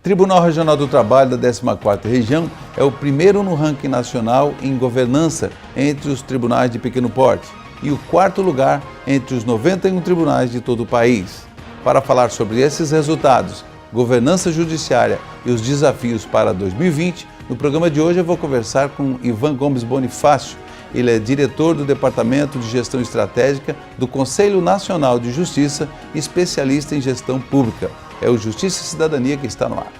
Tribunal Regional do Trabalho da 14ª Região é o primeiro no ranking nacional em governança entre os tribunais de pequeno porte e o quarto lugar entre os 91 tribunais de todo o país. Para falar sobre esses resultados, governança judiciária e os desafios para 2020, no programa de hoje eu vou conversar com Ivan Gomes Bonifácio. Ele é diretor do Departamento de Gestão Estratégica do Conselho Nacional de Justiça e especialista em gestão pública. É o Justiça e Cidadania que está no ar.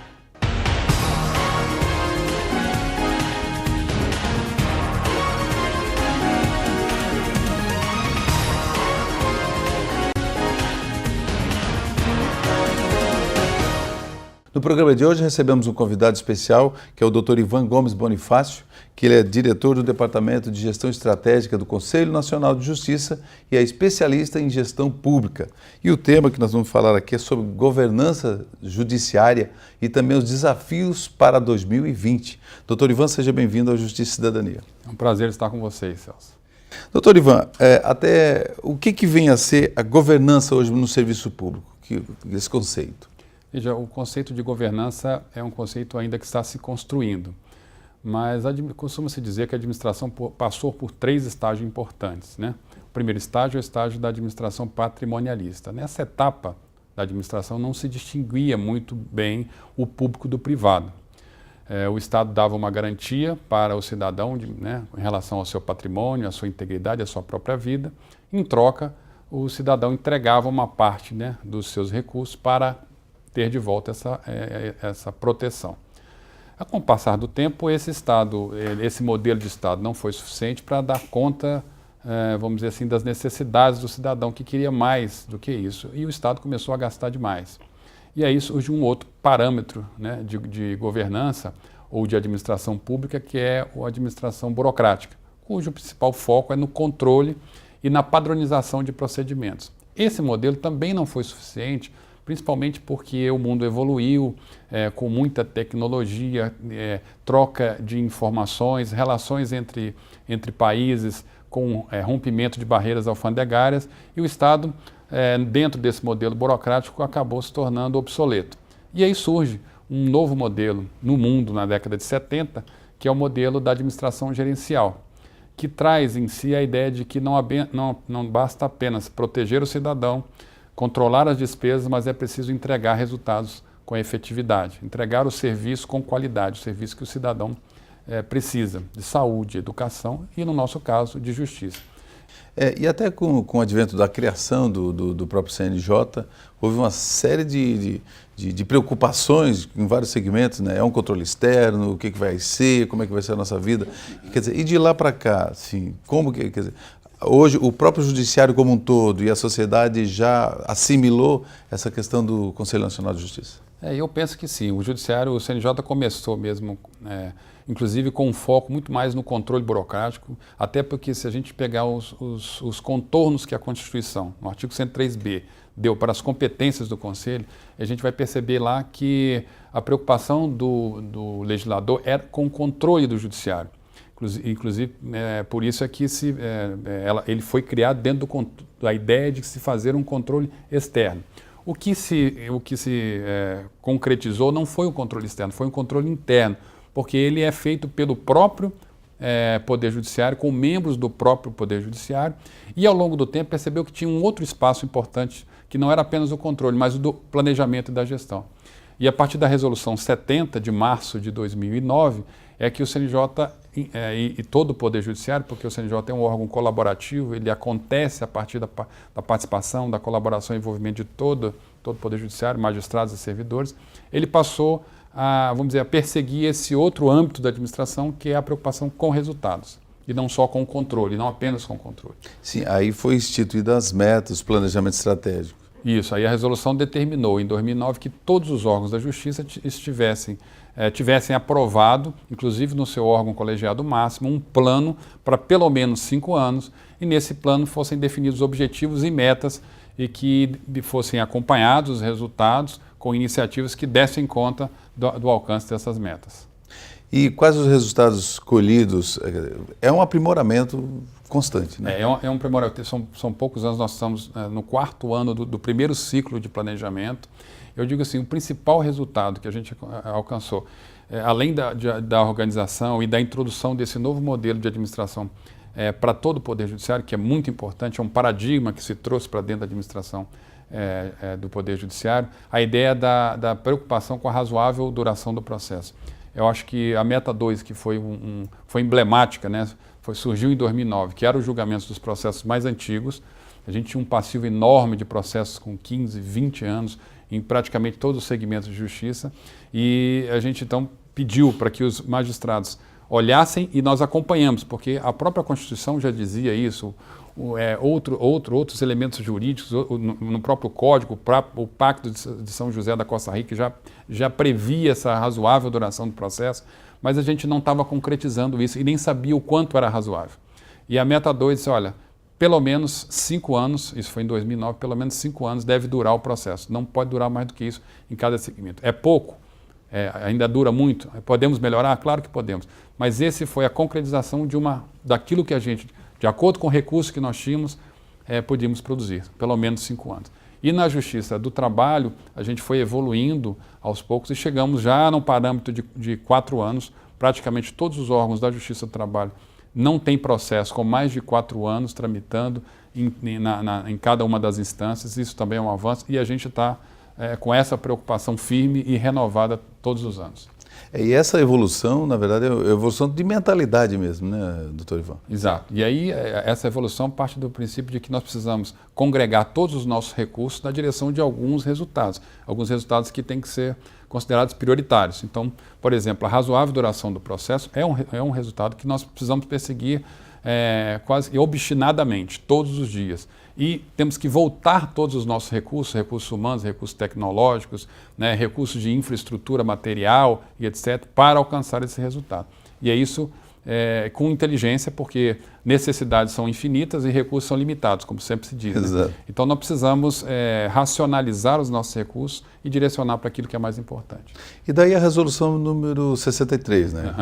No programa de hoje recebemos um convidado especial, que é o Dr. Ivan Gomes Bonifácio, que ele é diretor do Departamento de Gestão Estratégica do Conselho Nacional de Justiça e é especialista em gestão pública. E o tema que nós vamos falar aqui é sobre governança judiciária e também os desafios para 2020. Dr. Ivan, seja bem-vindo ao Justiça e Cidadania. É um prazer estar com vocês, Celso. Dr. Ivan, o que vem a ser a governança hoje no serviço público, esse conceito? Veja, o conceito de governança é um conceito ainda que está se construindo, mas costuma-se dizer que a administração passou por 3 estágios importantes, né? O primeiro estágio é o estágio da administração patrimonialista. Nessa etapa da administração não se distinguia muito bem o público do privado. O Estado dava uma garantia para o cidadão em relação ao seu patrimônio, à sua integridade, à sua própria vida. Em troca, o cidadão entregava uma parte, dos seus recursos para ter de volta essa proteção. Com o passar do tempo, esse modelo de Estado não foi suficiente para dar conta, vamos dizer assim, das necessidades do cidadão, que queria mais do que isso. E o Estado começou a gastar demais. E aí surge um outro parâmetro, de governança ou de administração pública, que é a administração burocrática, cujo principal foco é no controle e na padronização de procedimentos. Esse modelo também não foi suficiente, principalmente porque o mundo evoluiu com muita tecnologia, troca de informações, relações entre países com rompimento de barreiras alfandegárias, e o Estado, dentro desse modelo burocrático, acabou se tornando obsoleto. E aí surge um novo modelo no mundo, na década de 70, que é o modelo da administração gerencial, que traz em si a ideia de que não basta apenas proteger o cidadão, controlar as despesas, mas é preciso entregar resultados com efetividade, entregar o serviço com qualidade, o serviço que o cidadão precisa, de saúde, educação e, no nosso caso, de justiça. E até com o advento da criação do próprio CNJ, houve uma série de preocupações em vários segmentos, né? É um controle externo, o que vai ser, como é que vai ser a nossa vida. Quer dizer, e de lá para cá, assim, quer dizer, hoje, o próprio judiciário como um todo e a sociedade já assimilou essa questão do Conselho Nacional de Justiça? Eu penso que sim. O judiciário, o CNJ começou mesmo, inclusive com um foco muito mais no controle burocrático, até porque se a gente pegar os contornos que a Constituição, no artigo 103b, deu para as competências do Conselho, a gente vai perceber lá que a preocupação do legislador era com o controle do judiciário. Inclusive, por isso é que ele foi criado dentro da ideia de se fazer um controle externo. O que se concretizou não foi um controle externo, foi um controle interno, porque ele é feito pelo próprio Poder Judiciário, com membros do próprio Poder Judiciário, e ao longo do tempo percebeu que tinha um outro espaço importante, que não era apenas o controle, mas o do planejamento e da gestão. E a partir da Resolução 70, de março de 2009, é que o CNJ e todo o Poder Judiciário, porque o CNJ é um órgão colaborativo, ele acontece a partir da participação, da colaboração e envolvimento de todo o Poder Judiciário, magistrados e servidores, ele passou a perseguir esse outro âmbito da administração, que é a preocupação com resultados, e não só com o controle, não apenas com o controle. Sim, aí foi instituídas as metas, o planejamento estratégico. Isso, aí a resolução determinou em 2009 que todos os órgãos da Justiça tivessem aprovado, inclusive no seu órgão colegiado máximo, um plano para pelo menos 5 anos, e nesse plano fossem definidos objetivos e metas e que fossem acompanhados os resultados com iniciativas que dessem conta do alcance dessas metas. E quais os resultados colhidos? É um aprimoramento constante, né? É um primor. São poucos anos, nós estamos no 4º ano do primeiro ciclo de planejamento. Eu digo assim, o principal resultado que a gente alcançou, além da organização e da introdução desse novo modelo de administração para todo o Poder Judiciário, que é muito importante, é um paradigma que se trouxe para dentro da administração do Poder Judiciário, a ideia da preocupação com a razoável duração do processo. Eu acho que a meta 2, que foi emblemática, né, surgiu em 2009, que era o julgamento dos processos mais antigos. A gente tinha um passivo enorme de processos com 15, 20 anos, em praticamente todos os segmentos de justiça, e a gente então pediu para que os magistrados olhassem e nós acompanhamos, porque a própria Constituição já dizia isso, outros elementos jurídicos, no próprio Código, o Pacto de São José da Costa Rica já previa essa razoável duração do processo, mas a gente não estava concretizando isso e nem sabia o quanto era razoável. E a meta 2 disse, olha, pelo menos 5 anos, isso foi em 2009, pelo menos 5 anos deve durar o processo. Não pode durar mais do que isso em cada segmento. É pouco? Ainda dura muito? Podemos melhorar? Claro que podemos. Mas esse foi a concretização daquilo que a gente, de acordo com o recurso que nós tínhamos, podíamos produzir, pelo menos 5 anos. E na Justiça do Trabalho, a gente foi evoluindo aos poucos e chegamos já num parâmetro de 4 anos. Praticamente todos os órgãos da Justiça do Trabalho não tem processo com mais de 4 anos tramitando em cada uma das instâncias. Isso também é um avanço e a gente está com essa preocupação firme e renovada todos os anos. E essa evolução, na verdade, é a evolução de mentalidade mesmo, né, doutor Ivan? Exato. E aí, essa evolução parte do princípio de que nós precisamos congregar todos os nossos recursos na direção de alguns resultados que têm que ser considerados prioritários. Então, por exemplo, a razoável duração do processo é um resultado que nós precisamos perseguir quase obstinadamente, todos os dias. E temos que voltar todos os nossos recursos humanos, recursos tecnológicos, né, recursos de infraestrutura material e etc., para alcançar esse resultado. E é isso com inteligência, porque necessidades são infinitas e recursos são limitados, como sempre se diz. Né? Então nós precisamos racionalizar os nossos recursos e direcionar para aquilo que é mais importante. E daí a resolução número 63, né?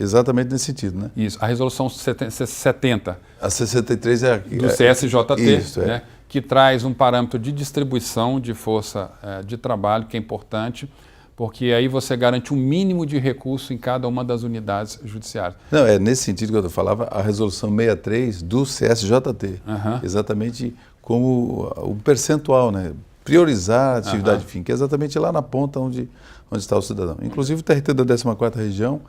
Exatamente nesse sentido, né? Isso, a resolução 70. A 63 é do CSJT, isso, né? Que traz um parâmetro de distribuição de força de trabalho, que é importante, porque aí você garante um mínimo de recurso em cada uma das unidades judiciárias. Não, é nesse sentido que eu falava, a resolução 63 do CSJT, exatamente como o percentual, né? Priorizar a atividade fim, que é exatamente lá na ponta onde está o cidadão. Inclusive o TRT da 14ª Região,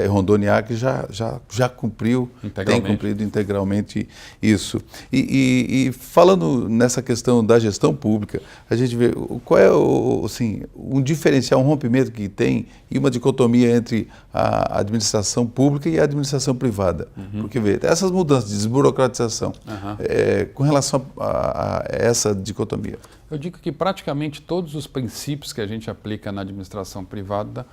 Rondônia Acre, já cumpriu, tem cumprido integralmente isso. E falando nessa questão da gestão pública, a gente vê qual é um diferencial, um rompimento que tem e uma dicotomia entre a administração pública e a administração privada. Porque vê, essas mudanças de desburocratização, com relação a essa dicotomia. Eu digo que praticamente todos os princípios que a gente aplica na administração privada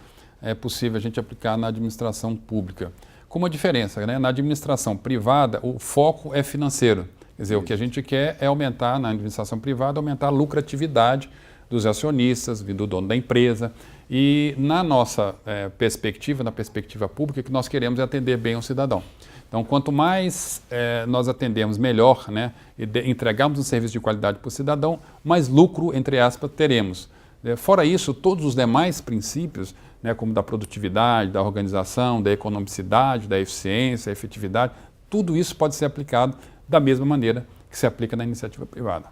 é possível a gente aplicar na administração pública. Com uma diferença, né? Na administração privada, o foco é financeiro. Quer dizer, o que a gente quer é aumentar, na administração privada, aumentar a lucratividade dos acionistas, do dono da empresa. E na nossa perspectiva, na perspectiva pública, o que nós queremos é atender bem o cidadão. Então, quanto mais nós atendemos melhor, né, e entregarmos um serviço de qualidade para o cidadão, mais lucro, entre aspas, teremos. Fora isso, todos os demais princípios, né, como da produtividade, da organização, da economicidade, da eficiência, efetividade, tudo isso pode ser aplicado da mesma maneira que se aplica na iniciativa privada.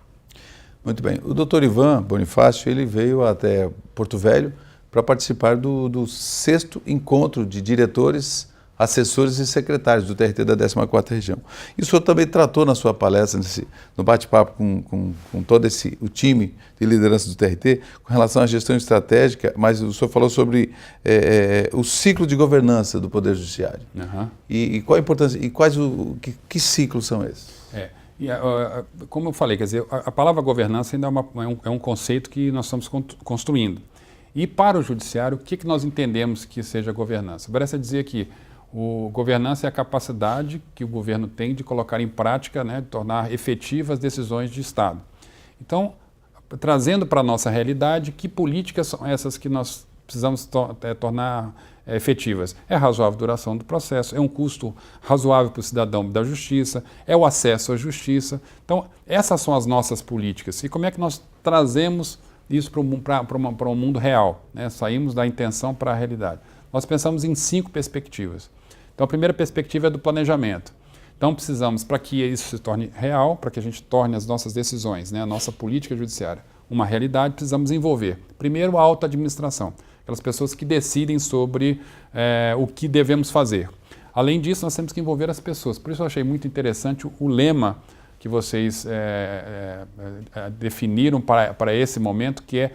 Muito bem. O doutor Ivan Bonifácio, ele veio até Porto Velho para participar do 6º encontro de diretores, assessores e secretários do TRT da 14ª Região. E o senhor também tratou na sua palestra, no bate-papo com todo o time de liderança do TRT, com relação à gestão estratégica, mas o senhor falou sobre o ciclo de governança do Poder Judiciário. E qual a importância, e que ciclos são esses? Como eu falei, quer dizer, a palavra governança ainda é um conceito que nós estamos construindo. E para o Judiciário, o que nós entendemos que seja governança? Parece dizer que governança é a capacidade que o governo tem de colocar em prática, né, de tornar efetivas as decisões de Estado. Então, trazendo para a nossa realidade, que políticas são essas que nós precisamos tornar efetivas. É a razoável duração do processo, é um custo razoável para o cidadão da justiça, é o acesso à justiça. Então, essas são as nossas políticas. E como é que nós trazemos isso para o mundo real, né? Saímos da intenção para a realidade. Nós pensamos em 5 perspectivas. Então, a primeira perspectiva é do planejamento. Então, precisamos, para que isso se torne real, para que a gente torne as nossas decisões, né, a nossa política judiciária, uma realidade, precisamos envolver, primeiro, a auto-administração, aquelas pessoas que decidem sobre o que devemos fazer. Além disso, nós temos que envolver as pessoas. Por isso, eu achei muito interessante o lema que vocês definiram para esse momento, que é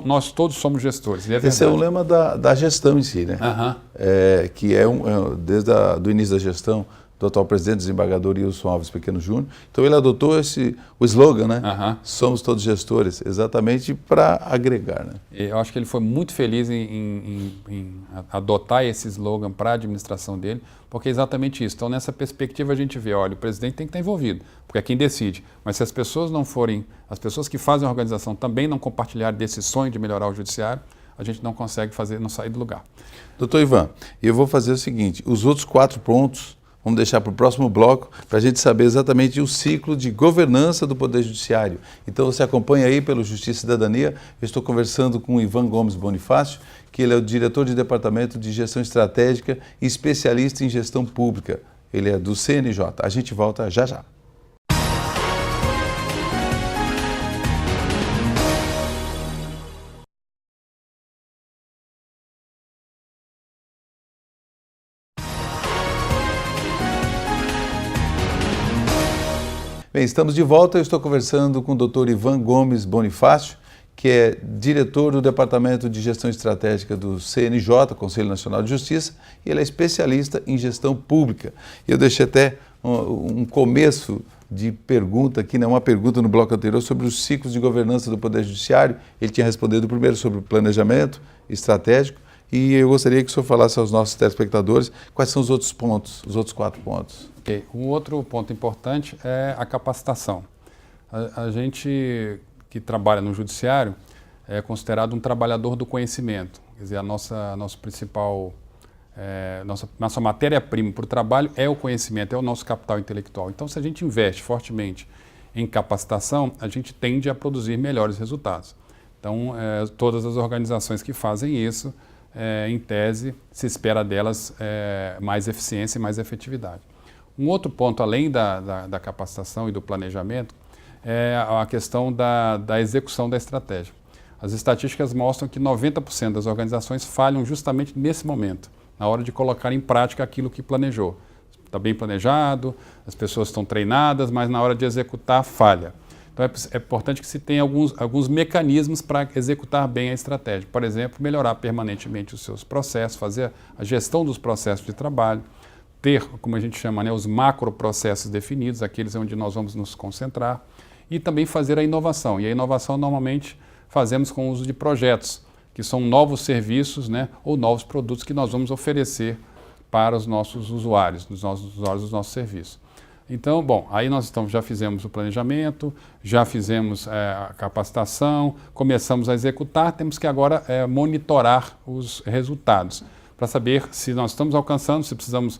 nós todos somos gestores. Esse é o lema da gestão em si, né? Que é desde o início da gestão do atual presidente, desembargador Ilson Alves Pequeno Júnior. Então ele adotou o slogan, né? Somos todos gestores, exatamente para agregar, né? Eu acho que ele foi muito feliz em adotar esse slogan para a administração dele, porque é exatamente isso. Então, nessa perspectiva, a gente vê, olha, o presidente tem que estar envolvido, porque é quem decide. Mas se as pessoas não forem, as pessoas que fazem a organização também não compartilharem desse sonho de melhorar o judiciário, a gente não consegue não sair do lugar. Doutor Ivan, eu vou fazer o seguinte, os outros 4 pontos, vamos deixar para o próximo bloco, para a gente saber exatamente o ciclo de governança do Poder Judiciário. Então você acompanha aí pelo Justiça e Cidadania. Eu estou conversando com o Ivan Gomes Bonifácio, que ele é o diretor de Departamento de Gestão Estratégica e especialista em gestão pública. Ele é do CNJ. A gente volta já já. Bem, estamos de volta. Eu estou conversando com o Dr. Ivan Gomes Bonifácio, que é diretor do Departamento de Gestão Estratégica do CNJ, Conselho Nacional de Justiça, e ele é especialista em gestão pública. Eu deixei até um começo de pergunta aqui, né, uma pergunta no bloco anterior sobre os ciclos de governança do Poder Judiciário. Ele tinha respondido primeiro sobre o planejamento estratégico, e eu gostaria que o senhor falasse aos nossos telespectadores quais são os outros pontos, os outros 4 pontos. Okay. Um outro ponto importante é a capacitação. A gente que trabalha no judiciário é considerado um trabalhador do conhecimento. Quer dizer, nosso principal, nossa matéria-prima para o trabalho é o conhecimento, é o nosso capital intelectual. Então, se a gente investe fortemente em capacitação, a gente tende a produzir melhores resultados. Então, todas as organizações que fazem isso, em tese, se espera delas mais eficiência e mais efetividade. Um outro ponto, além da capacitação e do planejamento, é a questão da execução da estratégia. As estatísticas mostram que 90% das organizações falham justamente nesse momento, na hora de colocar em prática aquilo que planejou. Está bem planejado, as pessoas estão treinadas, mas na hora de executar, falha. Então é importante que se tenha alguns mecanismos para executar bem a estratégia. Por exemplo, melhorar permanentemente os seus processos, fazer a gestão dos processos de trabalho, ter, como a gente chama, né, os macroprocessos definidos, aqueles onde nós vamos nos concentrar, e também fazer a inovação. E a inovação normalmente fazemos com o uso de projetos, que são novos serviços, né, ou novos produtos que nós vamos oferecer para os nossos usuários, dos nossos serviços. Então, bom, aí nós já fizemos o planejamento, já fizemos a capacitação, começamos a executar, temos que agora monitorar os resultados, para saber se nós estamos alcançando, se precisamos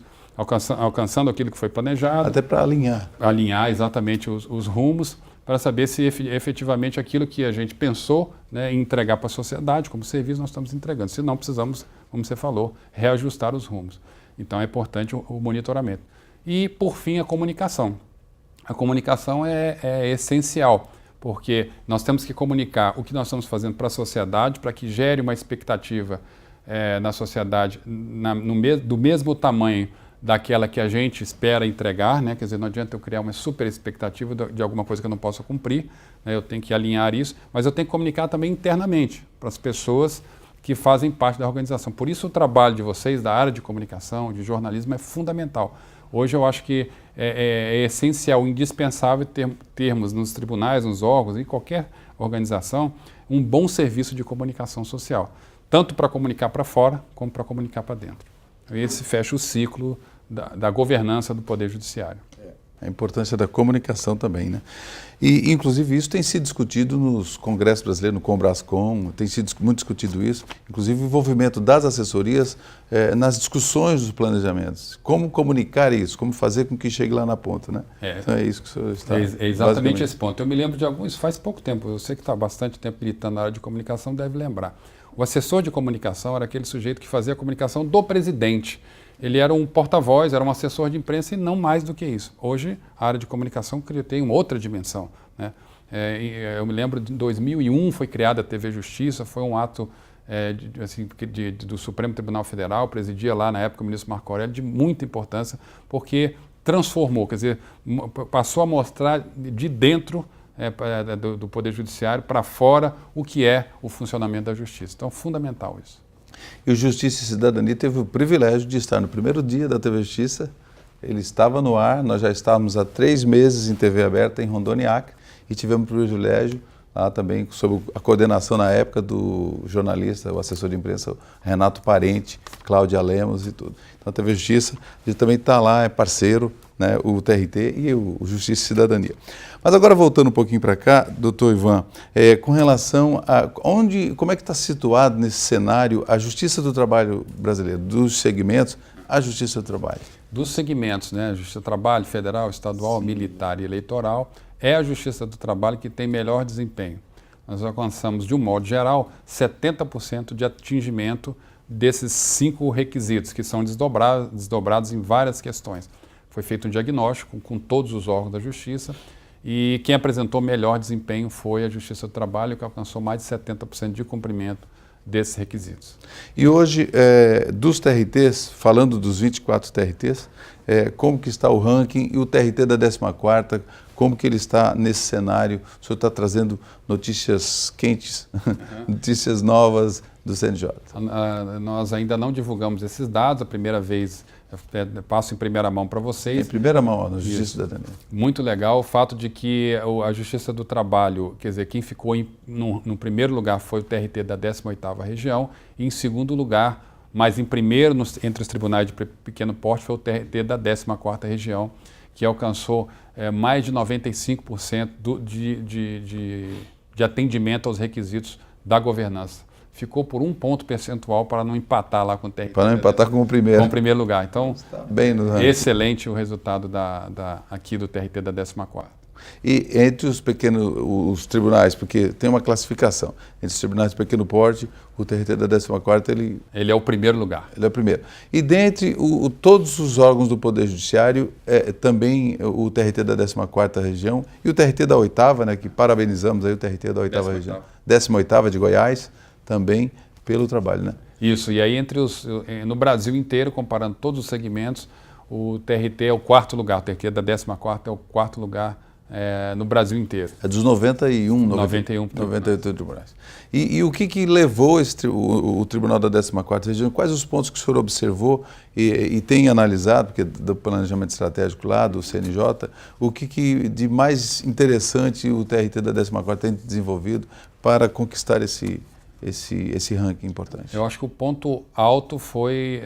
alcançando aquilo que foi planejado. Até para alinhar. Alinhar exatamente os rumos, para saber se efetivamente aquilo que a gente pensou, né, em entregar para a sociedade como serviço, nós estamos entregando. Se não, precisamos, como você falou, reajustar os rumos. Então é importante o monitoramento. E, por fim, a comunicação. A comunicação é essencial, porque nós temos que comunicar o que nós estamos fazendo para a sociedade, para que gere uma expectativa na sociedade do mesmo tamanho daquela que a gente espera entregar, né? Quer dizer, não adianta eu criar uma super expectativa de alguma coisa que eu não possa cumprir, né? Eu tenho que alinhar isso, mas eu tenho que comunicar também internamente para as pessoas que fazem parte da organização. Por isso o trabalho de vocês, da área de comunicação, de jornalismo, é fundamental. Hoje eu acho que é essencial, indispensável termos nos tribunais, nos órgãos, em qualquer organização, um bom serviço de comunicação social, tanto para comunicar para fora, como para comunicar para dentro. Esse fecha o ciclo da governança do Poder Judiciário. A importância da comunicação também, né? E, inclusive, isso tem sido discutido nos congressos brasileiros, no Combrascom, tem sido muito discutido isso, inclusive o envolvimento das assessorias nas discussões dos planejamentos. Como comunicar isso, como fazer com que chegue lá na ponta, né? Então é isso que o senhor está... É exatamente esse ponto. Eu me lembro de alguns, faz pouco tempo, eu sei que está há bastante tempo militando na área de comunicação, deve lembrar. O assessor de comunicação era aquele sujeito que fazia a comunicação do presidente. Ele era um porta-voz, era um assessor de imprensa e não mais do que isso. Hoje, a área de comunicação tem uma outra dimensão, né? Eu me lembro de 2001 foi criada a TV Justiça, foi um ato do Supremo Tribunal Federal, presidia lá na época o ministro Marco Aurélio, de muita importância, porque transformou, quer dizer, passou a mostrar de dentro do Poder Judiciário para fora o que é o funcionamento da Justiça. Então, fundamental isso. E o Justiça e Cidadania teve o privilégio de estar no primeiro dia da TV Justiça. Ele estava no ar, nós já estávamos há 3 meses em TV aberta em Rondônia e Acre e tivemos o privilégio lá também, sob a coordenação na época do jornalista, o assessor de imprensa Renato Parente, Cláudia Lemos e tudo. Então a TV Justiça, a gente também está lá, é parceiro, né, o TRT e o Justiça e Cidadania. Mas agora voltando um pouquinho para cá, doutor Ivan, com relação a como é que está situado nesse cenário a Justiça do Trabalho brasileira, dos segmentos, a Justiça do Trabalho? Dos segmentos, né, Justiça do Trabalho, federal, estadual, sim, militar e eleitoral, é a Justiça do Trabalho que tem melhor desempenho. Nós alcançamos, de um modo geral, 70% de atingimento desses 5 requisitos, que são desdobrados em várias questões. Foi feito um diagnóstico com todos os órgãos da Justiça e quem apresentou melhor desempenho foi a Justiça do Trabalho, que alcançou mais de 70% de cumprimento desses requisitos. E hoje, dos TRTs, falando dos 24 TRTs, como que está o ranking e o TRT da 14ª, como que ele está nesse cenário? O senhor está trazendo notícias quentes, notícias novas do CNJ. Nós ainda não divulgamos esses dados, a primeira vez passo em primeira mão para vocês. Em primeira mão, na Justiça e Cidadania. Muito legal o fato de que a Justiça do Trabalho, quer dizer, quem ficou no primeiro lugar foi o TRT da 18ª região e em segundo lugar, mas em primeiro entre os tribunais de pequeno porte foi o TRT da 14ª região, que alcançou mais de 95% de atendimento aos requisitos da governança. Ficou por 1 ponto percentual para não empatar lá com o TRT. Para não empatar com o primeiro. Com o primeiro lugar. Então, bem no excelente o resultado aqui do TRT da 14ª. E entre os tribunais, porque tem uma classificação, entre os tribunais de pequeno porte, o TRT da 14ª, ele é o primeiro lugar. Ele é o primeiro. E dentre todos os órgãos do Poder Judiciário, também o TRT da 14ª região e o TRT da 8ª, né, que parabenizamos aí o TRT da 8ª região, 18ª de Goiás, também pelo trabalho, né? Isso, e aí no Brasil inteiro, comparando todos os segmentos, o TRT é o 4º lugar, o TRT da 14ª é o 4º lugar no Brasil inteiro. É dos 98 tribunais. E o que levou o Tribunal da 14ª região? Quais os pontos que o senhor observou e tem analisado, porque do planejamento estratégico lá, do CNJ, o que de mais interessante o TRT da 14ª tem desenvolvido para conquistar esse ranking importante? Eu acho que o ponto alto foi,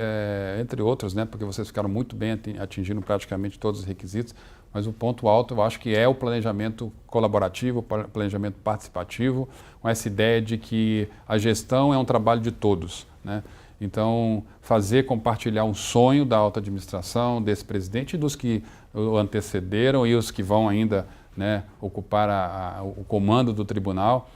entre outros, né, porque vocês ficaram muito bem atingindo praticamente todos os requisitos, mas o ponto alto eu acho que é o planejamento colaborativo, o planejamento participativo, com essa ideia de que a gestão é um trabalho de todos, né? Então, compartilhar um sonho da alta administração, desse presidente e dos que o antecederam e os que vão ainda, né, ocupar o comando do tribunal,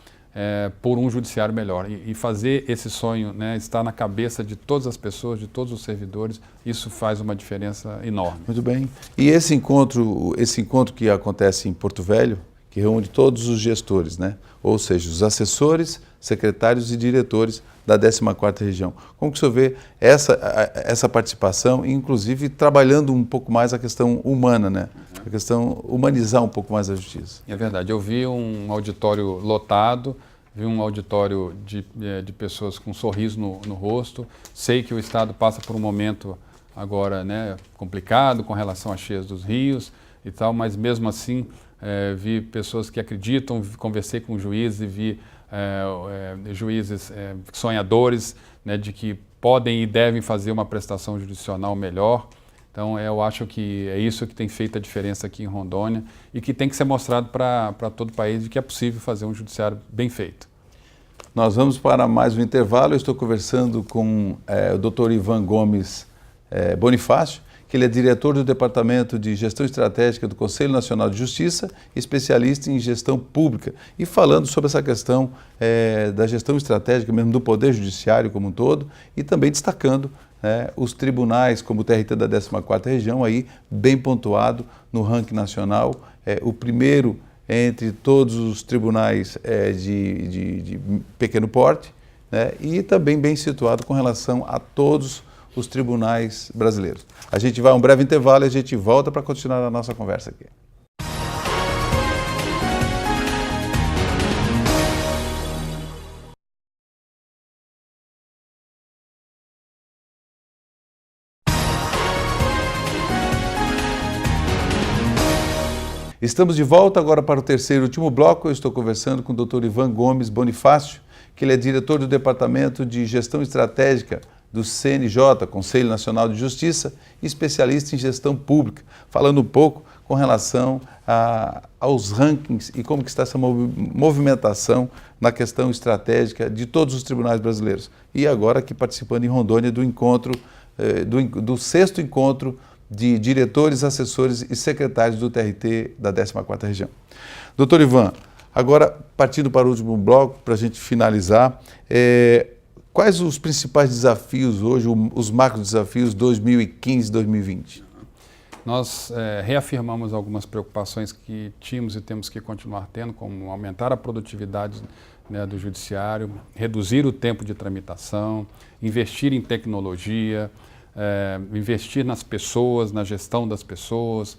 por um judiciário melhor. E fazer esse sonho, né, estar na cabeça de todas as pessoas, de todos os servidores, isso faz uma diferença enorme. Muito bem. E esse encontro que acontece em Porto Velho, que reúne todos os gestores, né? Ou seja, os assessores, secretários e diretores da 14ª região. Como que o senhor vê essa participação, inclusive trabalhando um pouco mais a questão humana, né? A questão humanizar um pouco mais a justiça? É verdade. Eu vi um auditório lotado, vi um auditório de pessoas com um sorriso no rosto. Sei que o Estado passa por um momento agora, né, complicado com relação às cheias dos rios e tal, mas mesmo assim vi pessoas que acreditam, conversei com juízes e vi juízes sonhadores, né, de que podem e devem fazer uma prestação jurisdicional melhor. Então, eu acho que é isso que tem feito a diferença aqui em Rondônia e que tem que ser mostrado para todo o país de que é possível fazer um judiciário bem feito. Nós vamos para mais um intervalo. Eu estou conversando com o Dr. Ivan Gomes Bonifácio, que ele é diretor do Departamento de Gestão Estratégica do Conselho Nacional de Justiça, especialista em gestão pública, e falando sobre essa questão da gestão estratégica mesmo do Poder Judiciário como um todo, e também destacando os tribunais, como o TRT da 14ª Região, aí bem pontuado no ranking nacional, o primeiro entre todos os tribunais de pequeno porte, e também bem situado com relação a todos os tribunais brasileiros. A gente vai a um breve intervalo e a gente volta para continuar a nossa conversa aqui. Estamos de volta agora para o terceiro e último bloco. Eu estou conversando com o Dr. Ivan Gomes Bonifácio, que ele é diretor do Departamento de Gestão Estratégica do CNJ, Conselho Nacional de Justiça, e especialista em gestão pública, falando um pouco com relação aos rankings e como que está essa movimentação na questão estratégica de todos os tribunais brasileiros. E agora aqui participando em Rondônia do encontro, do 6º encontro de diretores, assessores e secretários do TRT da 14ª Região. Doutor Ivan, agora partindo para o último bloco, para a gente finalizar, quais os principais desafios hoje, os macro desafios 2015-2020? Nós reafirmamos algumas preocupações que tínhamos e temos que continuar tendo, como aumentar a produtividade do judiciário, reduzir o tempo de tramitação, investir em tecnologia, investir nas pessoas, na gestão das pessoas,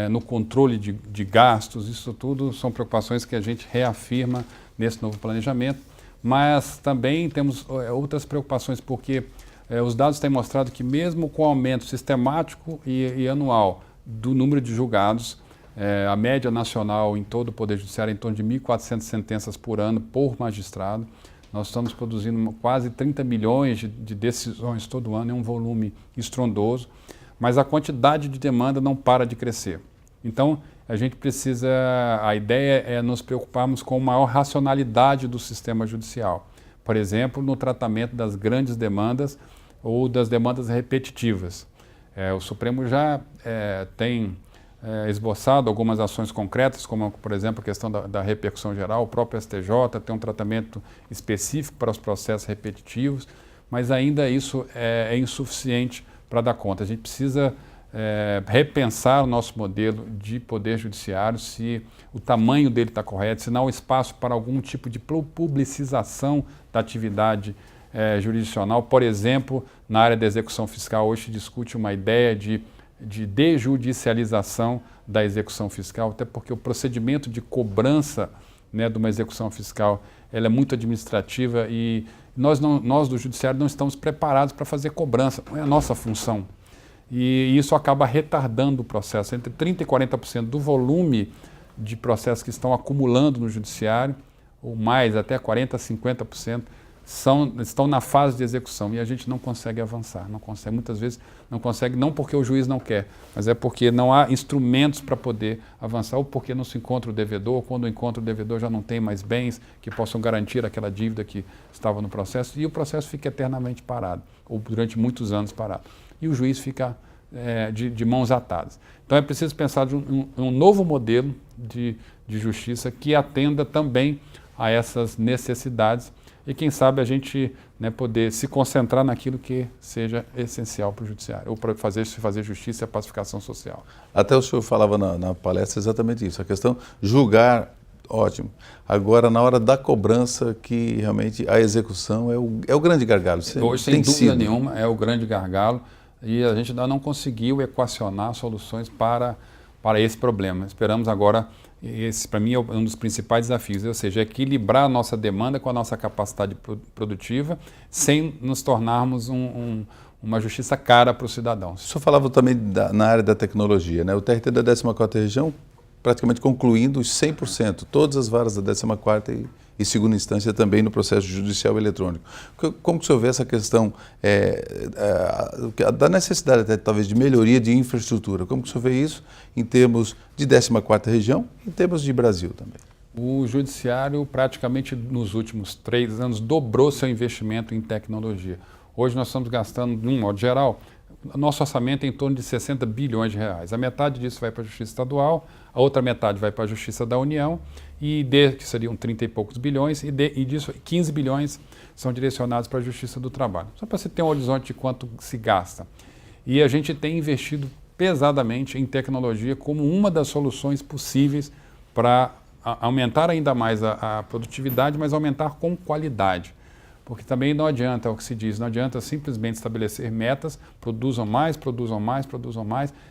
no controle de gastos. Isso tudo são preocupações que a gente reafirma nesse novo planejamento. Mas também temos outras preocupações, porque os dados têm mostrado que mesmo com o aumento sistemático e anual do número de julgados, a média nacional em todo o Poder Judiciário é em torno de 1.400 sentenças por ano por magistrado. Nós estamos produzindo quase 30 milhões de decisões todo ano, é um volume estrondoso, mas a quantidade de demanda não para de crescer. Então, a gente precisa, a ideia é nos preocuparmos com maior racionalidade do sistema judicial. Por exemplo, no tratamento das grandes demandas ou das demandas repetitivas. O Supremo já tem esboçado algumas ações concretas, como, por exemplo, a questão da repercussão geral. O próprio STJ tem um tratamento específico para os processos repetitivos, mas ainda isso é insuficiente para dar conta. A gente precisa repensar o nosso modelo de poder judiciário, se o tamanho dele está correto, se não há espaço para algum tipo de publicização da atividade jurisdicional. Por exemplo, na área da execução fiscal, hoje se discute uma ideia de desjudicialização da execução fiscal, até porque o procedimento de cobrança de uma execução fiscal ela é muito administrativa e nós do Judiciário não estamos preparados para fazer cobrança, não é a nossa função. E isso acaba retardando o processo. Entre 30% e 40% do volume de processos que estão acumulando no Judiciário, ou mais, até 40% a 50%, estão na fase de execução e a gente não consegue avançar, muitas vezes não consegue, não porque o juiz não quer, mas é porque não há instrumentos para poder avançar, ou porque não se encontra o devedor, ou quando encontra o devedor já não tem mais bens que possam garantir aquela dívida que estava no processo, e o processo fica eternamente parado, ou durante muitos anos parado, e o juiz fica de mãos atadas. Então é preciso pensar de um novo modelo de justiça que atenda também a essas necessidades, e quem sabe a gente poder se concentrar naquilo que seja essencial para o judiciário, ou para fazer justiça e a pacificação social. Até o senhor falava na palestra exatamente isso, a questão julgar, ótimo. Agora, na hora da cobrança, que realmente a execução é o grande gargalo. Hoje, sem dúvida nenhuma, é o grande gargalo, e a gente ainda não conseguiu equacionar soluções para esse problema. Esperamos agora. Esse, para mim, é um dos principais desafios, ou seja, equilibrar a nossa demanda com a nossa capacidade produtiva, sem nos tornarmos uma justiça cara para os cidadãos. O senhor falava também na área da tecnologia, né? O TRT da 14ª Região praticamente concluindo os 100%, todas as varas da 14ª e segunda instância também no processo judicial eletrônico. Como que o senhor vê essa questão da necessidade até talvez de melhoria de infraestrutura? Como que o senhor vê isso em termos de 14ª região e em termos de Brasil também? O judiciário praticamente nos últimos 3 anos dobrou seu investimento em tecnologia. Hoje nós estamos gastando, de um modo geral, nosso orçamento é em torno de 60 bilhões de reais. A metade disso vai para a Justiça Estadual, a outra metade vai para a Justiça da União, que seriam 30 e poucos bilhões, e disso 15 bilhões são direcionados para a Justiça do Trabalho. Só para você ter um horizonte de quanto se gasta. E a gente tem investido pesadamente em tecnologia como uma das soluções possíveis para aumentar ainda mais a produtividade, mas aumentar com qualidade. Porque também não adianta, é o que se diz, não adianta simplesmente estabelecer metas, produzam mais,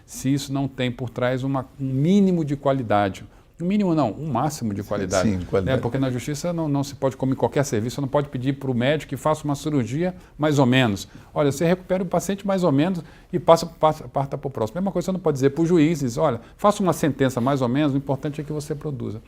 se isso não tem por trás um mínimo de qualidade. Um mínimo não, um máximo de qualidade. Sim, qualidade. Porque na justiça não se pode comer qualquer serviço, você não pode pedir para o médico que faça uma cirurgia mais ou menos. Olha, você recupera o paciente mais ou menos e parta para o próximo. Mesma coisa você não pode dizer para os juízes, olha, faça uma sentença mais ou menos, o importante é que você produza.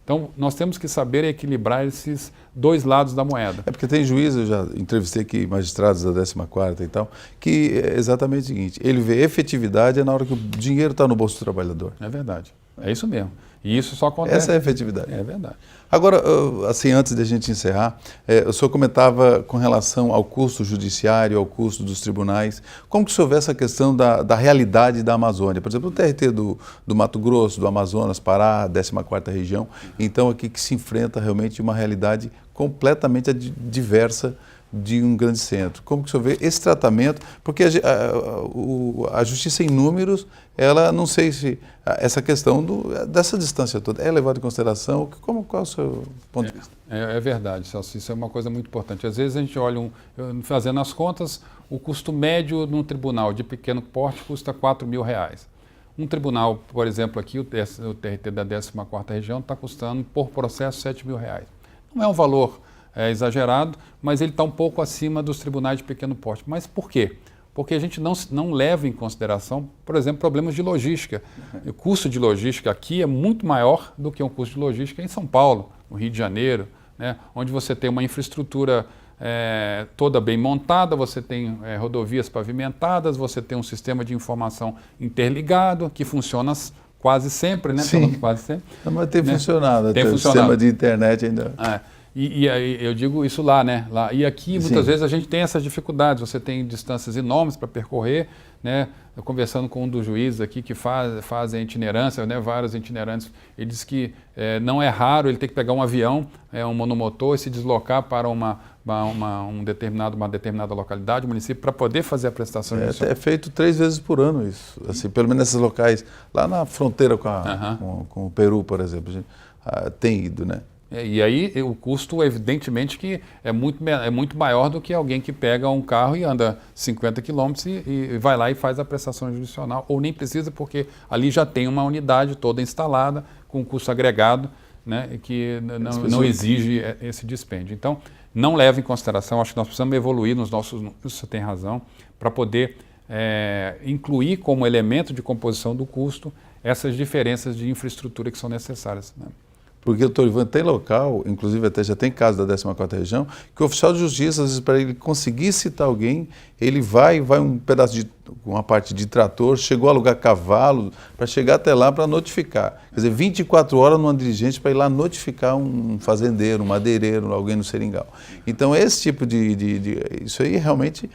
Então, nós temos que saber equilibrar esses dois lados da moeda. É porque tem juízes, eu já entrevistei aqui magistrados da 14ª e tal, que é exatamente o seguinte, ele vê efetividade na hora que o dinheiro está no bolso do trabalhador. É verdade, é isso mesmo. E isso só acontece... Essa é a efetividade. É verdade. Agora, assim, antes de a gente encerrar, o senhor comentava com relação ao custo judiciário, ao custo dos tribunais. Como que o senhor vê essa questão da realidade da Amazônia? Por exemplo, o TRT do Mato Grosso, do Amazonas, Pará, 14ª região, então aqui que se enfrenta realmente uma realidade completamente diversa de um grande centro. Como que o senhor vê esse tratamento? Porque a justiça em números, ela não sei se essa questão dessa distância toda é levada em consideração. Qual é o seu ponto de vista? É verdade, Celso, isso é uma coisa muito importante. Às vezes a gente olha, fazendo as contas, o custo médio num tribunal de pequeno porte custa R$4.000. Um tribunal, por exemplo, aqui, o TRT da 14ª região, está custando por processo R$7.000. Não é um valor exagerado, mas ele está um pouco acima dos tribunais de pequeno porte. Mas por quê? Porque a gente não leva em consideração, por exemplo, problemas de logística. O custo de logística aqui é muito maior do que um custo de logística em São Paulo, no Rio de Janeiro, né, onde você tem uma infraestrutura toda bem montada, você tem rodovias pavimentadas, você tem um sistema de informação interligado que funciona quase sempre, né? Sim, quase sempre, mas tem funcionado, tem o sistema de internet ainda... E aí eu digo isso lá, né? E aqui, muitas vezes, a gente tem essas dificuldades. Você tem distâncias enormes para percorrer, né? Eu conversando com um dos juízes aqui que fazem itinerância, né? Vários itinerantes, ele diz que não é raro ele ter que pegar um avião, um monomotor, e se deslocar para uma determinada localidade, município, para poder fazer a prestação judicial. É feito 3 vezes por ano isso, assim, pelo menos nesses locais, lá na fronteira com o Peru, por exemplo, a gente, tem ido, né? E aí o custo, evidentemente, que é muito maior do que alguém que pega um carro e anda 50 quilômetros e vai lá e faz a prestação judicial, ou nem precisa, porque ali já tem uma unidade toda instalada, com custo agregado, né, que não exige esse dispêndio. Então, não leva em consideração, acho que nós precisamos evoluir nos nossos números, você tem razão, para poder incluir como elemento de composição do custo essas diferenças de infraestrutura que são necessárias, né? Porque, doutor Ivan, tem local, inclusive até já tem caso da 14ª região, que o oficial de justiça, às vezes, para ele conseguir citar alguém, ele vai um pedaço uma parte de trator, chegou a alugar cavalo, para chegar até lá para notificar. Quer dizer, 24 horas numa diligência para ir lá notificar um fazendeiro, um madeireiro, alguém no seringal. Então, esse tipo isso aí realmente,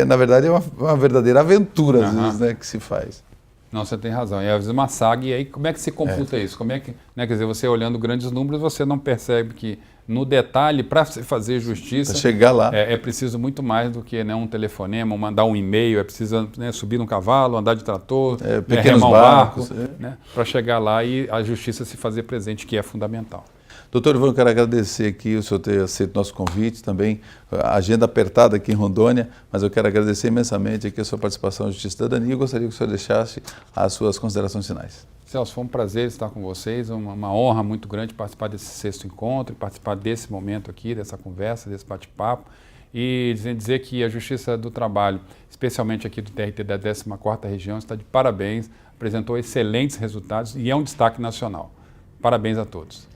na verdade, é uma verdadeira aventura, às vezes, né, que se faz. Não, você tem razão. E às vezes uma saga, e aí como é que se computa isso? Como é que, né, quer dizer, você olhando grandes números, você não percebe que no detalhe, para fazer justiça, pra chegar lá, é preciso muito mais do que, né, um telefonema, mandar um e-mail, é preciso, né, subir num cavalo, andar de trator, pequenos remar um barcos, barco, né, para chegar lá e a justiça se fazer presente, que é fundamental. Doutor Ivan, eu quero agradecer aqui o senhor ter aceito nosso convite, também a agenda apertada aqui em Rondônia, mas eu quero agradecer imensamente aqui a sua participação na Justiça e Cidadania e gostaria que o senhor deixasse as suas considerações finais. Celso, foi um prazer estar com vocês, uma honra muito grande participar desse 6º encontro, participar desse momento aqui, dessa conversa, desse bate-papo, e dizer que a Justiça do Trabalho, especialmente aqui do TRT da 14ª região, está de parabéns apresentou excelentes resultados e é um destaque nacional. Parabéns a todos.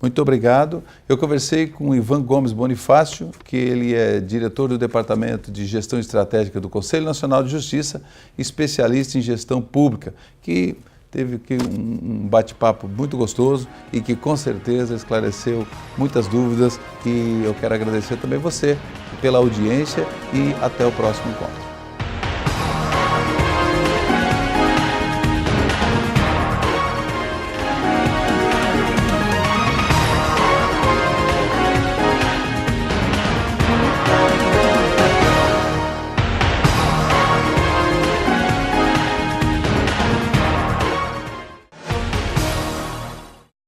Muito obrigado. Eu conversei com o Ivan Gomes Bonifácio, que ele é diretor do Departamento de Gestão Estratégica do Conselho Nacional de Justiça, especialista em gestão pública, que teve aqui um bate-papo muito gostoso e que com certeza esclareceu muitas dúvidas. E eu quero agradecer também você pela audiência e até o próximo encontro.